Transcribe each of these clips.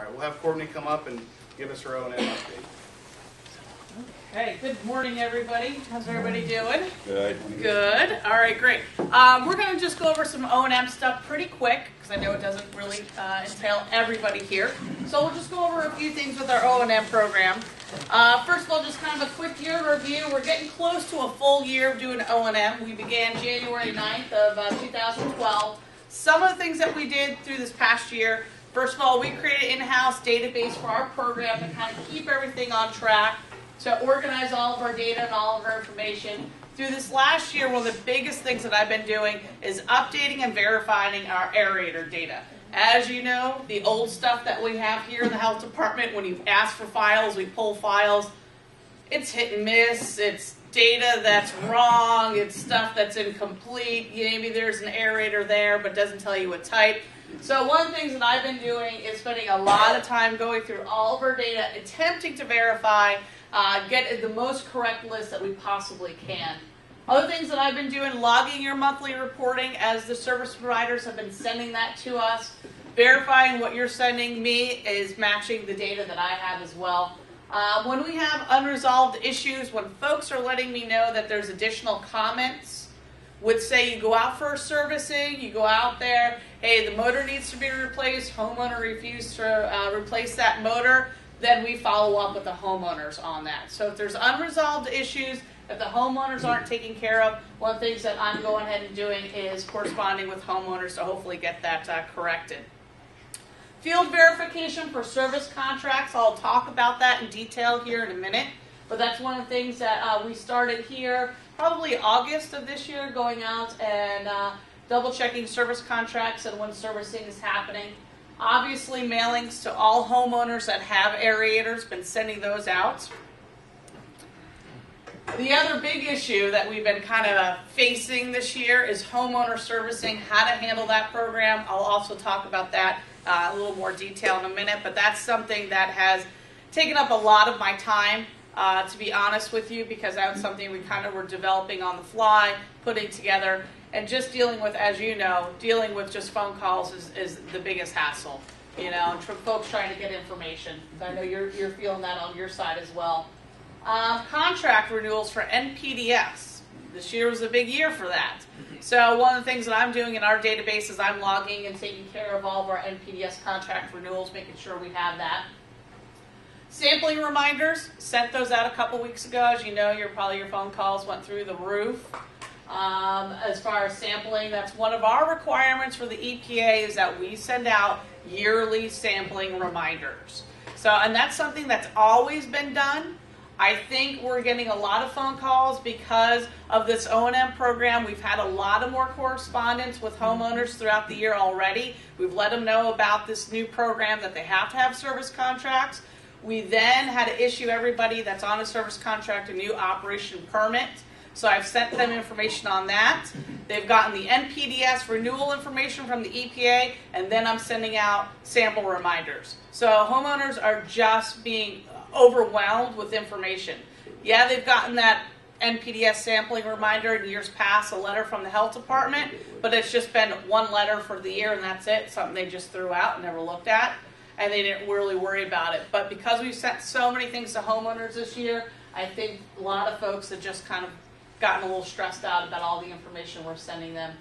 right, we'll have Courtney come up and give us her O&M update. Okay, good morning, everybody. How's everybody doing? Good. Good. All right, great. We're going to just go over some O&M stuff pretty quick because I know it doesn't really entail everybody here. So we'll just go over a few things with our O&M program. First of all, just kind of a quick year review. We're getting close to a full year of doing O&M. We began January 9th of 2012. Some of the things that we did through this past year, first of all, we created an in-house database for our program to kind of keep everything on track, to organize all of our data and all of our information. Through this last year, one of the biggest things that I've been doing is updating and verifying our aerator data. As you know, the old stuff that we have here in the health department, when you ask for files, we pull files, it's hit and miss, it's data that's wrong, it's stuff that's incomplete, maybe there's an aerator there but doesn't tell you what type. So one of the things that I've been doing is spending a lot of time going through all of our data, attempting to verify, get the most correct list that we possibly can. Other things that I've been doing, logging your monthly reporting as the service providers have been sending that to us, verifying what you're sending me is matching the data that I have as well. When we have unresolved issues, when folks are letting me know that there's additional comments, would say you go out for a servicing, you go out there, hey, the motor needs to be replaced, homeowner refused to replace that motor, then we follow up with the homeowners on that. So if there's unresolved issues, if the homeowners aren't taken care of, one of the things that I'm going ahead and doing is corresponding with homeowners to hopefully get that corrected. Field verification for service contracts, I'll talk about that in detail here in a minute, but that's one of the things that we started here probably August of this year, going out and double checking service contracts and when servicing is happening. Obviously, mailings to all homeowners that have aerators, been sending those out. The other big issue that we've been kind of facing this year is homeowner servicing, how to handle that program. I'll also talk about that a little more detail in a minute, but that's something that has taken up a lot of my time, to be honest with you, because that's something we kind of were developing on the fly, putting together. And just dealing with, as you know, dealing with just phone calls is the biggest hassle, you know, and folks trying to get information. I know you're feeling that on your side as well. Contract renewals for NPDS. This year was a big year for that. So one of the things that I'm doing in our database is I'm logging and taking care of all of our NPDS contract renewals, making sure we have that. Sampling reminders, sent those out a couple weeks ago. As you know, your phone calls went through the roof. As far as sampling, that's one of our requirements for the EPA is that we send out yearly sampling reminders. So, and that's something that's always been done. I think we're getting a lot of phone calls because of this O&M program. We've had a lot of more correspondence with homeowners throughout the year already. We've let them know about this new program that they have to have service contracts. We then had to issue everybody that's on a service contract a new operation permit. So I've sent them information on that. They've gotten the NPDS renewal information from the EPA, and then I'm sending out sample reminders. So homeowners are just being overwhelmed with information. Yeah, they've gotten that NPDS sampling reminder in years past, a letter from the health department, but it's just been one letter for the year and that's it, something they just threw out and never looked at, and they didn't really worry about it. But because we've sent so many things to homeowners this year, I think a lot of folks have just kind of gotten a little stressed out about all the information we're sending them.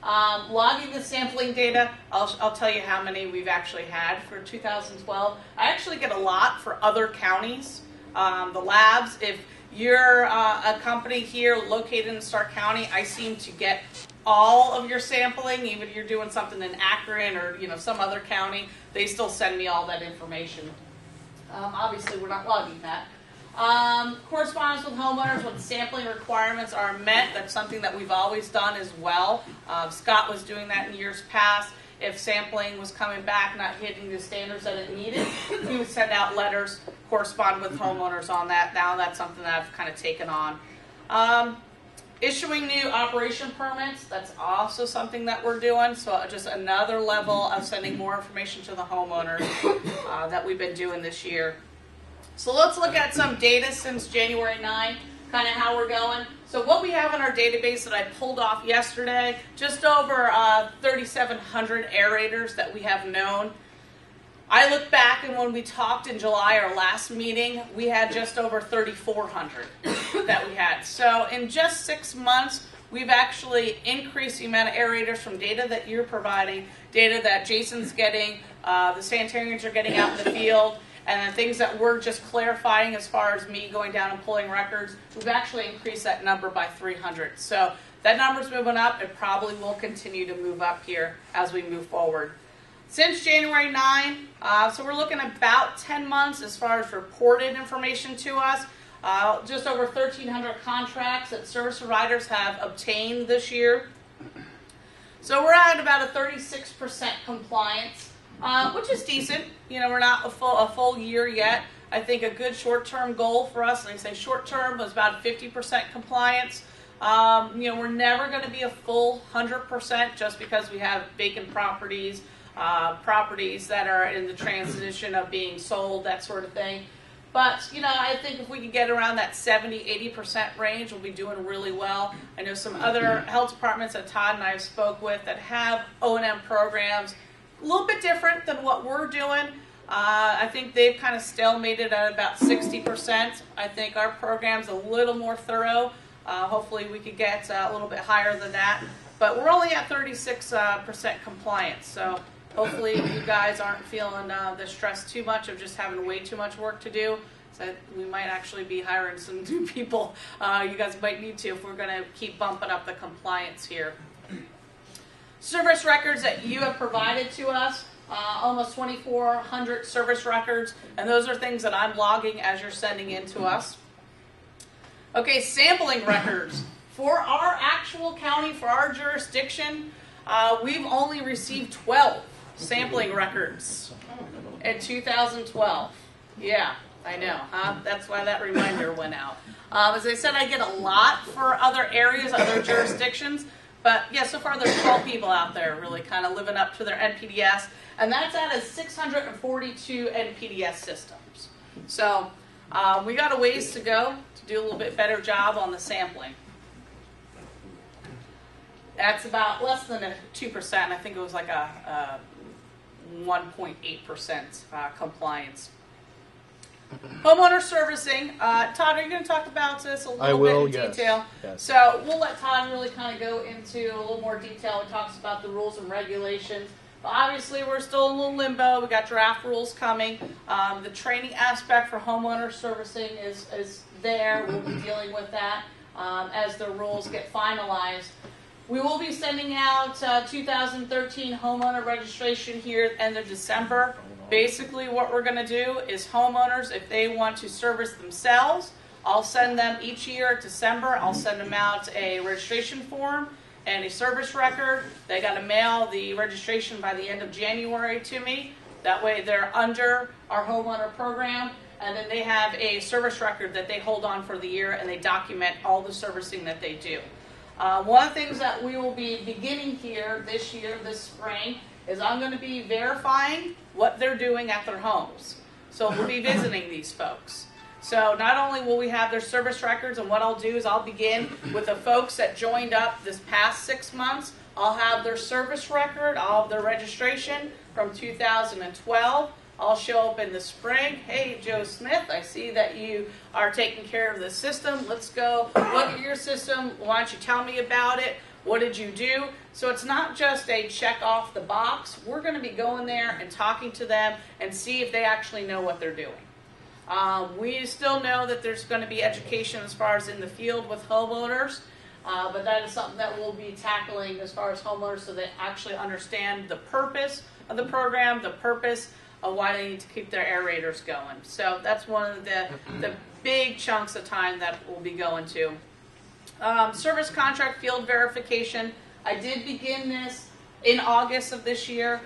Logging the sampling data, I'll tell you how many we've actually had for 2012. I actually get a lot for other counties. The labs, if you're a company here located in Stark County, I seem to get all of your sampling, even if you're doing something in Akron or some other county, they still send me all that information. Obviously, we're not logging that. Correspondence with homeowners when sampling requirements are met. That's something that we've always done as well. Scott was doing that in years past. If sampling was coming back not hitting the standards that it needed, he would send out letters, correspond with homeowners on that. Now that's something that I've kind of taken on. Issuing new operation permits, that's also something that we're doing. So just another level of sending more information to the homeowners that we've been doing this year. So let's look at some data since January 9, kind of how we're going. So what we have in our database that I pulled off yesterday, just over 3,700 aerators that we have known. I look back back and when we talked in July, our last meeting, we had just over 3,400 that we had. So in just 6 months, we've actually increased the amount of aerators from data that you're providing, data that Jason's getting, the sanitarians are getting out in the field, and the things that we're just clarifying as far as me going down and pulling records. We've actually increased that number by 300. So that number's moving up. It probably will continue to move up here as we move forward. Since January 9, so we're looking at about 10 months as far as reported information to us. Just over 1,300 contracts that service providers have obtained this year. So we're at about a 36% compliance, which is decent. You know, we're not a full year yet. I think a good short-term goal for us, and I say short-term, was about 50% compliance. You know, we're never going to be a full 100% just because we have vacant properties, properties that are in the transition of being sold, that sort of thing. But, you know, I think if we can get around that 70-80% range, we'll be doing really well. I know some other health departments that Todd and I have spoke with that have O&M programs, a little bit different than what we're doing. I think they've kind of stalemated at about 60%. I think our program's a little more thorough. Hopefully we could get a little bit higher than that. But we're only at 36% compliance, so hopefully you guys aren't feeling the stress too much of just having way too much work to do. So we might actually be hiring some new people. You guys might need to if we're going to keep bumping up the compliance here. Service records that you have provided to us, almost 2,400 service records, and those are things that I'm logging as you're sending in to us. Okay, sampling records. For our actual county, for our jurisdiction, we've only received 12 sampling records in 2012. Yeah, I know, huh? That's why that reminder went out. As I said, I get a lot for other areas, other jurisdictions, but yeah, so far there's 12 people out there really kind of living up to their NPDS, and that's out of 642 NPDS systems. So we got a ways to go to do a little bit better job on the sampling. That's about less than a 2%. I think it was like a 1.8% compliance. Homeowner servicing. Todd, are you going to talk about this a little bit in detail? Yes. So we'll let Todd really kind of go into a little more detail. He talks about the rules and regulations. But obviously, we're still in a little limbo. We got draft rules coming. The training aspect for homeowner servicing is there. We'll be dealing with that as the rules get finalized. We will be sending out 2013 homeowner registration here at the end of December. Basically what we're going to do is homeowners, if they want to service themselves, I'll send them each year at December. I'll send them out a registration form and a service record. They got to mail the registration by the end of January to me. That way they're under our homeowner program. And then they have a service record that they hold on for the year, and they document all the servicing that they do. One of the things that we will be beginning here this year, this spring, is I'm going to be verifying what they're doing at their homes. So we'll be visiting these folks. So not only will we have their service records, and what I'll do is I'll begin with the folks that joined up this past 6 months. I'll have their service record, I'll have their registration from 2012. I'll show up in the spring. Hey, Joe Smith, I see that you are taking care of the system. Let's go look at your system. Why don't you tell me about it? What did you do? So it's not just a check off the box. We're going to be going there and talking to them and see if they actually know what they're doing. We still know that there's going to be education as far as in the field with homeowners, but that is something that we'll be tackling as far as homeowners so they actually understand the purpose of the program, the purpose of why they need to keep their aerators going. So that's one of the big chunks of time that we'll be going to. Service contract field verification. I did begin this in August of this year.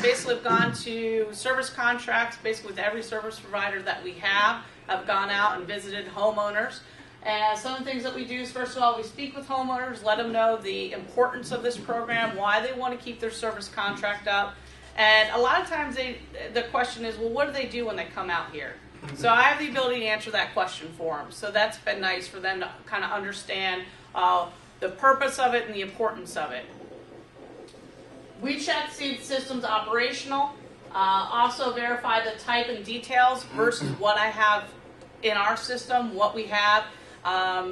Basically, I've gone to service contracts, basically with every service provider that we have. I've gone out and visited homeowners. And some of the things that we do is, first of all, we speak with homeowners, let them know the importance of this program, why they want to keep their service contract up. And a lot of times the question is, well, what do they do when they come out here? So I have the ability to answer that question for them. So that's been nice for them to kind of understand the purpose of it and the importance of it. We check to see if the system's operational. Also verify the type and details versus what I have in our system, what we have.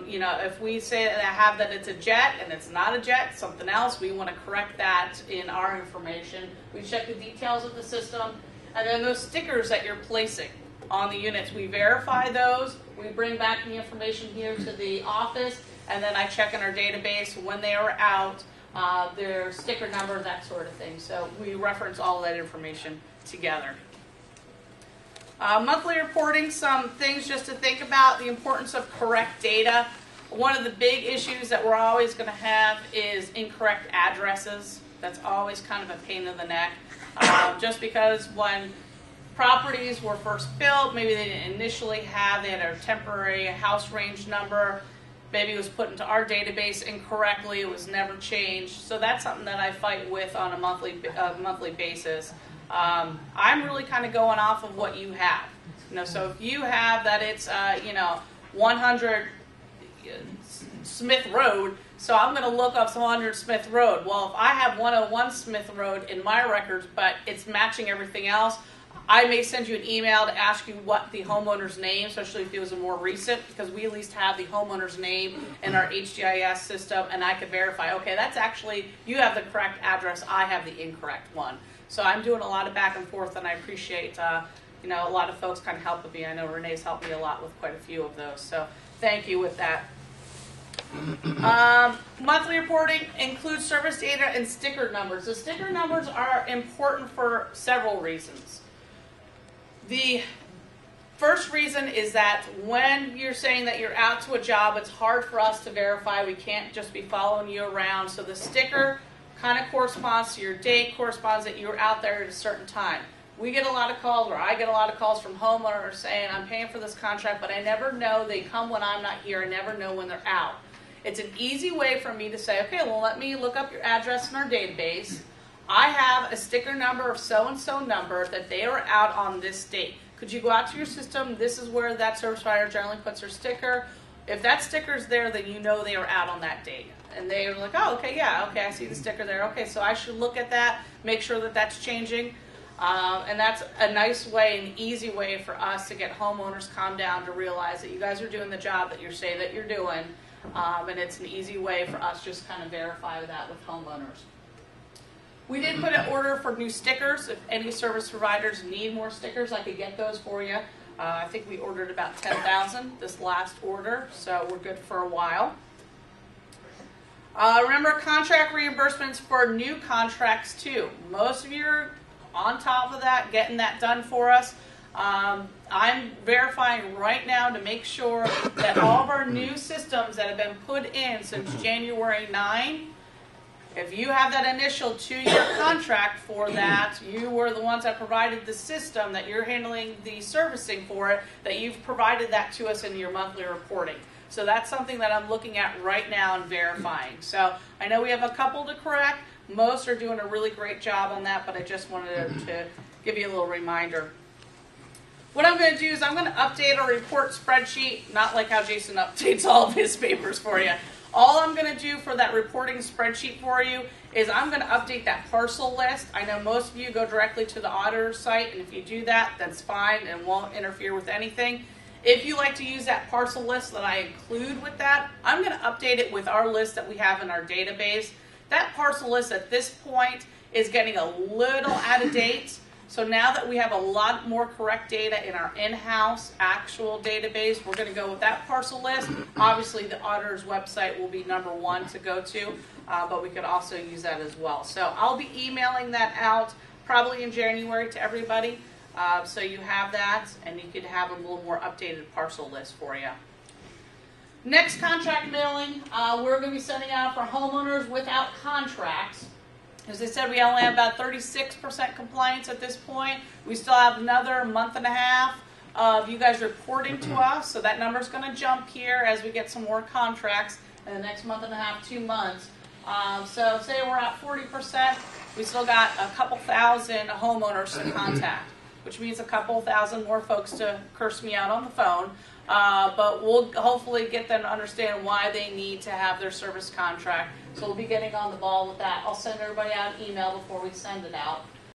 You know, if we say that I have that it's a jet and it's not a jet, something else, we want to correct that in our information. We check the details of the system. And then those stickers that you're placing on the units, we verify those. We bring back the information here to the office, and then I check in our database when they are out, their sticker number, that sort of thing. So we reference all of that information together. Monthly reporting, some things just to think about, the importance of correct data. One of the big issues that we're always going to have is incorrect addresses. That's always kind of a pain in the neck. Just because when properties were first built, maybe they didn't initially have, they had a temporary house range number, maybe it was put into our database incorrectly, it was never changed. So that's something that I fight with on a monthly basis. I'm really kind of going off of what you have. You know, so if you have that it's, you know, 100 Smith Road, so I'm going to look up 100 Smith Road. Well, if I have 101 Smith Road in my records, but it's matching everything else, I may send you an email to ask you what the homeowner's name, especially if it was a more recent, because we at least have the homeowner's name in our HGIS system, and I can verify, okay, that's actually, you have the correct address, I have the incorrect one. So I'm doing a lot of back and forth, and I appreciate, you know, a lot of folks kind of helping me. I know Renee's helped me a lot with quite a few of those, so thank you with that. Monthly reporting includes service data and sticker numbers. The sticker numbers are important for several reasons. The first reason is that when you're saying that you're out to a job, it's hard for us to verify. We can't just be following you around. So the sticker kind of corresponds to your date, corresponds that you were out there at a certain time. We get a lot of calls, or I get a lot of calls from homeowners saying, I'm paying for this contract, but I never know. They come when I'm not here. I never know when they're out. It's an easy way for me to say, okay, well, let me look up your address in our database. I have a sticker number of so-and-so number that they are out on this date. Could you go out to your system? This is where that service provider generally puts their sticker. If that sticker is there, then you know they are out on that date. And they are like, oh, okay, yeah, okay, I see the sticker there. Okay, so I should look at that, make sure that that's changing. And that's a nice way, an easy way for us to get homeowners calm down to realize that you guys are doing the job that you say that you're doing. And it's an easy way for us just kind of verify that with homeowners. We did put an order for new stickers. If any service providers need more stickers, I could get those for you. I think we ordered about 10,000 this last order, so we're good for a while. Remember, contract reimbursements for new contracts too. Most of you are on top of that, getting that done for us. I'm verifying right now to make sure that all of our new systems that have been put in since January 9, if you have that initial 2-year contract for that, you were the ones that provided the system, that you're handling the servicing for it, that you've provided that to us in your monthly reporting. So that's something that I'm looking at right now and verifying. So I know we have a couple to correct. Most are doing a really great job on that, but I just wanted to give you a little reminder. What I'm going to do is I'm going to update our report spreadsheet, not like how Jason updates all of his papers for you. All I'm going to do for that reporting spreadsheet for you is I'm going to update that parcel list. I know most of you go directly to the auditor's site, and if you do that, that's fine and won't interfere with anything. If you like to use that parcel list that I include with that, I'm going to update it with our list that we have in our database. That parcel list at this point is getting a little out of date. So now that we have a lot more correct data in our in-house actual database, we're going to go with that parcel list. Obviously, the auditor's website will be number one to go to, but we could also use that as well. So I'll be emailing that out probably in January to everybody. So you have that, and you could have a little more updated parcel list for you. Next contract mailing, we're going to be sending out for homeowners without contracts. As I said, we only have about 36% compliance at this point. We still have another month and a half of you guys reporting to us, so that number is going to jump here as we get some more contracts in the next month and a half, 2 months. So say we're at 40%, we still got a couple thousand homeowners to contact, which means a couple thousand more folks to curse me out on the phone. But we'll hopefully get them to understand why they need to have their service contract. So we'll be getting on the ball with that. I'll send everybody out an email before we send it out.